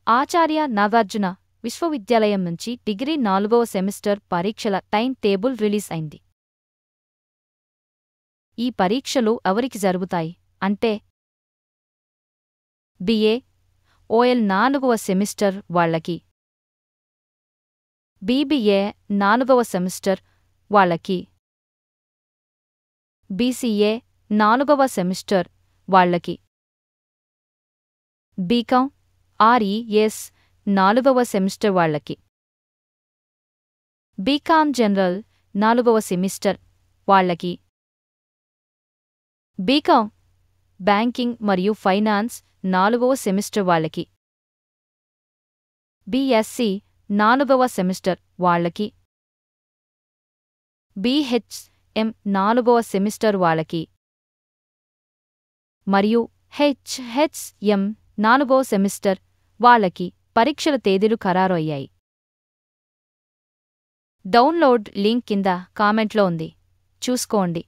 ఆచార్య నాగార్జున విశ్వవిద్యాలయం నుంచి డిగ్రీ 4వ సెమిస్టర్ పరీక్షల టైం టేబుల్ రిలీజ్ అయింది. ఈ పరీక్షలు ఎవరికి జరుగుతాయి అంటే BA, OL 4వ సెమిస్టర్ వాళ్లకి, BBA 4వ సెమిస్టర్ వాళ్లకి, BCA 4వ సెమిస్టర్ వాళ్లకి, BCom RES 4వ సెమిస్టర్ వాళ్లకి, BCom జనరల్ 4వ సెమిస్టర్ వాళ్లకి, BCom బ్యాంకింగ్ మరియు ఫైనాన్స్ 4వ సెమిస్టర్ వాళ్లకి, BSc 4వ సెమిస్టర్ వాళ్లకి, BHM 4వ సెమిస్టర్ వాళ్లకి మరియు HHM 4వ సెమిస్టర్ వాళ్లకి పరీక్షల తేదీలు ఖరారు అయ్యాయి. డౌన్లోడ్ లింక్ కింద కామెంట్లో ఉంది, చూసుకోండి.